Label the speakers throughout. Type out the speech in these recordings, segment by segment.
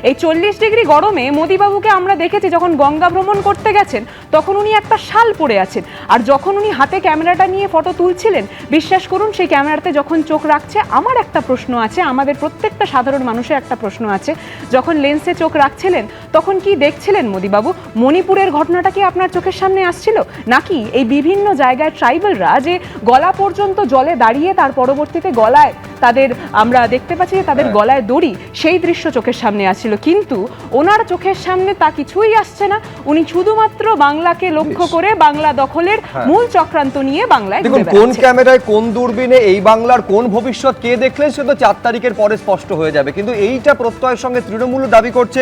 Speaker 1: এই 40 ডিগ্রি গরমে মোদিবাবুকে আমরা দেখেছি যখন গঙ্গা ভ্রমণ করতে গেছেন তখন উনি একটা শাল পরে আছেন, আর যখন উনি হাতে ক্যামেরাটা নিয়ে ফটো তুলছিলেন বিশ্বাস করুন সেই ক্যামেরাতে যখন চোখ রাখছে, আমার একটা প্রশ্ন আছে, আমাদের প্রত্যেকটা সাধারণ মানুষের একটা প্রশ্ন আছে, যখন লেন্সে চোখ রাখছিলেন তখন কি দেখছিলেন মোদিবাবু? মণিপুরের ঘটনাটা কি আপনার চোখের সামনে আসছিল, নাকি এই বিভিন্ন জায়গায় ট্রাইবালরা যে গলা পর্যন্ত জলে দাঁড়িয়ে তার পরবর্তীতে গলায় তাদের আমরা দেখতে পাচ্ছি যে তাদের গলায় দড়ি, সেই দৃশ্য চোখের সামনে আসছিল? কিন্তু ওনার চোখের সামনে তা কিছুই আসছে না। উনি শুধুমাত্র বাংলাকে লক্ষ্য করে বাংলা দখলের মূল চক্রান্ত নিয়ে বাংলায় ঘুরে বেড়াচ্ছেন।
Speaker 2: কোন ক্যামেরায় কোন দূরবীনে এই বাংলার কোন ভবিষ্যৎ কে দেখলেন সে তো 4 তারিখের পরে স্পষ্ট হয়ে যাবে। কিন্তু এইটা প্রত্যয়ের সঙ্গে তৃণমূল দাবি করছে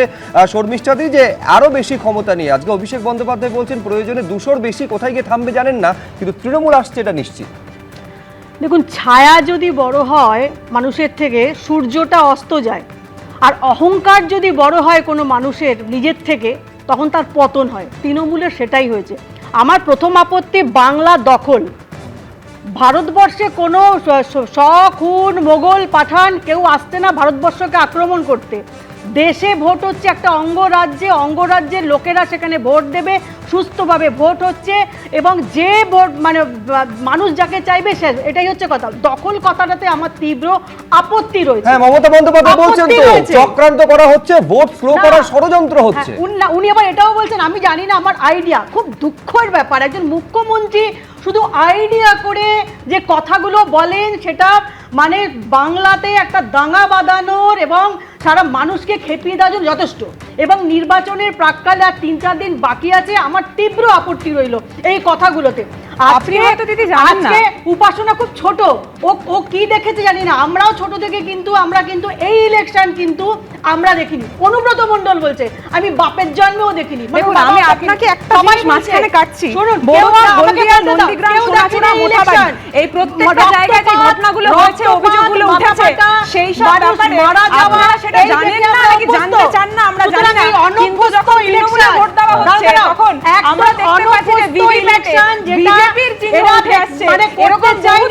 Speaker 2: শর্মিষ্ঠাদি যে আরো বেশি ক্ষমতা নিয়ে। আজকে অভিষেক বন্দ্যোপাধ্যায় বলছেন প্রয়োজনে 200-র বেশি, কোথায় গিয়ে থামবে জানেন না, কিন্তু তৃণমূল আসছে এটা নিশ্চিত।
Speaker 3: দেখুন, ছায়া যদি বড় হয় মানুষের থেকে সূর্যটা অস্ত যায়, আর অহংকার যদি বড় হয় কোনো মানুষের নিজের থেকে তখন তার পতন হয়। তৃণমূলের সেটাই হয়েছে। আমার প্রথম আপত্তি বাংলা দখল। ভারতবর্ষে কোনো খুন মোগল পাঠান কেউ আসছে না ভারতবর্ষকে আক্রমণ করতে। দেশে ভোট হচ্ছে একটা অঙ্গরাজ্যের লোকেরা সেখানে ভোট দেবে, সুস্থভাবে ভোট হচ্ছে, এবং যে ভোট মানে মানুষ যাকে চাইবে সে, এটাই হচ্ছে কথা। দখল কথাটাতে আমার তীব্র আপত্তি রয়েছে।
Speaker 2: হ্যাঁ, মমতা বন্দ্যোপাধ্যায় বলছেন তো চক্রান্ত করা হচ্ছে, ভোট স্লো করার ষড়যন্ত্র হচ্ছে।
Speaker 3: উনি আবার এটাও বলছেন আমি জানি না, আমার আইডিয়া। খুব দুঃখের ব্যাপার, একজন মুখ্যমন্ত্রী শুধু আইডিয়া করে যে কথাগুলো বলেন সেটা মানে বাংলাতে একটা দাঙ্গা বাঁধানোর এবং সারা মানুষকে খেপিয়ে দেওয়ার জন্য যথেষ্ট। এবং নির্বাচনের প্রাক্কালে আর 3-4 দিন বাকি আছে, আমার তীব্র আপত্তি রইল এই কথাগুলোতে। আজকে উপাসনা খুব ছোট, ও কি দেখেছে জানি না, আমরাও ছোট থেকে কিন্তু আমরা কিন্তু এই ইলেকশন কিন্তু আমরা দেখিনি। অনুব্রত মণ্ডল বলছে আমি বাপের জন্মেও দেখিনি।
Speaker 1: আমি আপনাকে একটা জিনিস মাঝখানে কাটছি, বড়ুয়া হলদিয়া নন্দীগ্রাম সোনাচূড়া মোথাবাড়ি এই প্রত্যেকটা জায়গায় যে ঘটনাগুলো হয়েছে, অভিযোগগুলো উঠেছে, সেই সব ব্যাপারে আপনারা সেটা জানেন না নাকি জানতে চান না আমরা জানি না। কিন্তু যখন তৃণমূলে ভোট দেওয়া হচ্ছে তখন আমরা দেখতে পাচ্ছি যে ইলেকশন যেটা বিজেপির চিহ্ন উঠে আসছে, এরকম বহু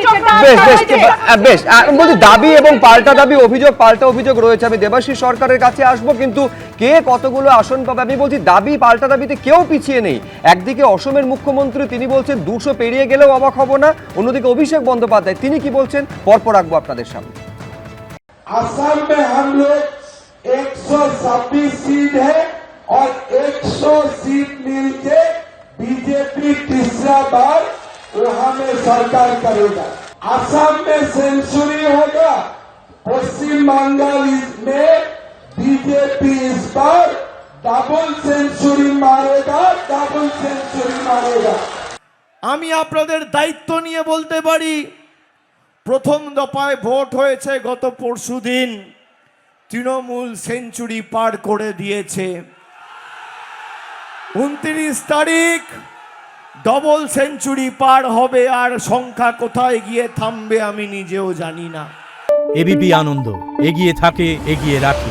Speaker 2: বেশ বলছি দাবি এবং পাল্টা দাবি, অভিযোগ পাল্টা অভিযোগ রয়েছে। আমি দেবাশিস সরকারের কাছে আসবো, কিন্তু কে কতগুলো আসন পাবে? আমি বলছি দাবি পাল্টা দাবিতে কেউ পিছিয়ে নেই। একদিকে অসমের মুখ্যমন্ত্রী তিনি বলছেন 200 পেরিয়ে গেলেও অবাক হব না, অন্যদিকে অভিষেক বন্দ্যোপাধ্যায় তিনি কি বলছেন পরপর রাখবো আপনাদের সামনে।
Speaker 4: असम में हम लोग 126 सीट है और 100 सीट मिलके बीजेपी तीसरा बार वहां में सरकार करेगा। असम में सेंचुरी होगा, पश्चिम बंगाल में बीजेपी इस बार डबल सेंचुरी मारेगा।
Speaker 5: আমি আপনাদের দায়িত্ব নিয়ে বলতে পারি, প্রথম দফায় ভোট হয়েছে গত পরশুদিন, তৃণমূল সেঞ্চুরি পার করে দিয়েছে। 29 তারিখ ডবল সেঞ্চুরি পার হবে, আর সংখ্যা কোথায় গিয়ে থামবে আমি নিজেও জানি না।
Speaker 6: এবিপি আনন্দ এগিয়ে থাকে, এগিয়ে রাখে।